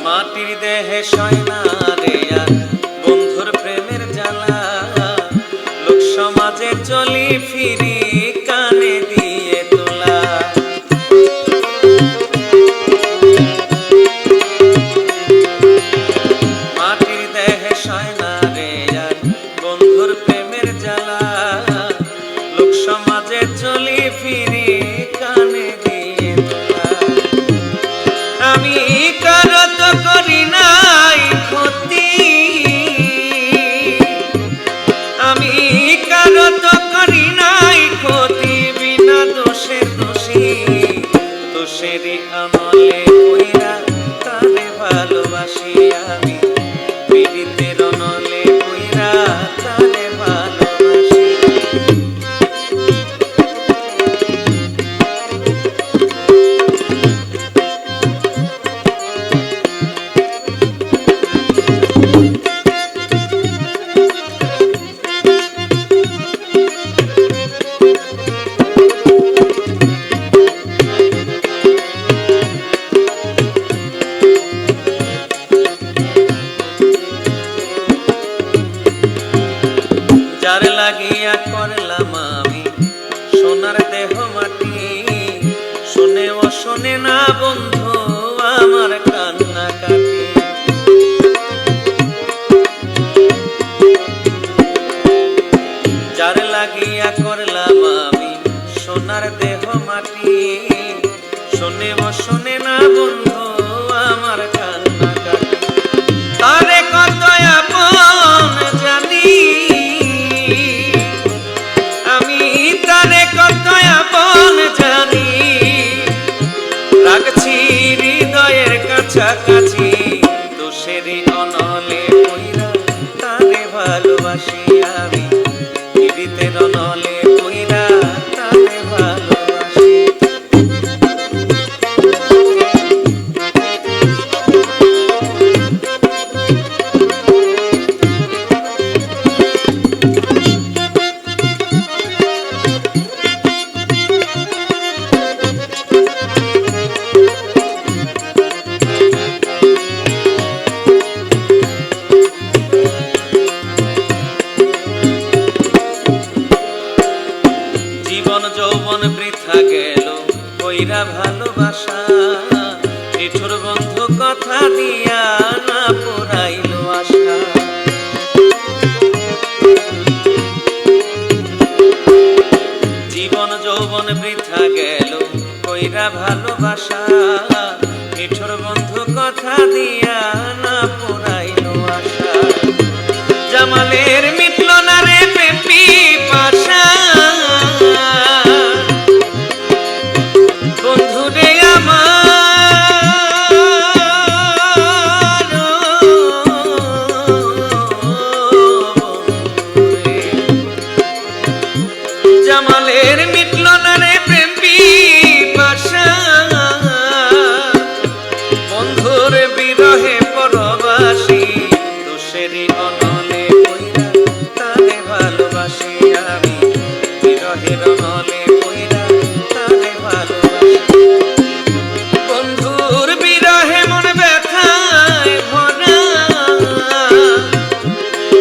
মাটির দেহে সয়না রে আর বন্ধুর প্রেমের জ্বালা, লোক সমাজে চলি ফিরি কানে দিয়ে তোলা। মাটির দেহে সয়না রে আর বন্ধুর প্রেমের জ্বালা, লোক সমাজে চলি ফিরি কানে দিয়ে তোলা। আমি কারো তো করি নাই ক্ষতি, আমি কারো তো করি নাই ক্ষতি, বিনা দোষে দোষী দোষেরই আমলে কইরা তারে ভালোবাসি আমি, পীড়িতের অনলে কইরা তারে ভালোবাসি। যার লাগিয়া করলাম আমি সোনার দেহ মাটি, শোনেও শোনে না বন্ধু আমার কান্না কাটি। যার লাগিয়া করলাম আমি সোনার দেহ মাটি, শোনেও শোনে না বন্ধু আমার কান্না কাটি। তারে কত আপন জানি আমি, তারে কত আপন জানি, রাখছি হৃদয়ের কাছাকাছি, দোষেরই অনলে কইরা তারে ভালোবাসি আমি, পীড়িতের অনলে কইরা তারে ভালোবাসি। জীবন যৌবন বৃথা গেল কইরা ভালোবাসা, নিঠুর বন্ধু কথা দিয়া না পুরাইল আশা। জীবন যৌবন বৃথা গেল কইরা ভালোবাসা, নিঠুর বন্ধু কথা দিয়া না পুরাইল আশা। জামালের মিটল না রে প্রেম পিপাসা, বন্ধুরে আমার জামালের মিটল না রে প্রেম পিপাসা, বন্ধুর বিরহে পরবাসী, দোষেরই অনলে কইরা তারে ভালোবাসি আমি, বিরহের অনলে কইরা তারে ভালোবাসি। বন্ধুর বিরহে মন ব্যথায় ভরা,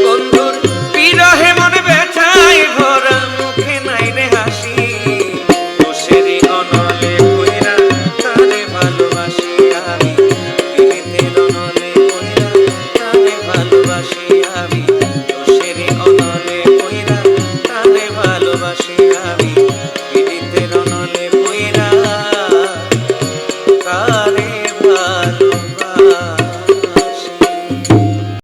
বন্ধুর বিরহে মন ব্যথায় ভরা, মুখে নাই রে হাসি, দোষেরই অনলে কইরা তারে ভালোবাসি আমি, পীড়িতের অনলে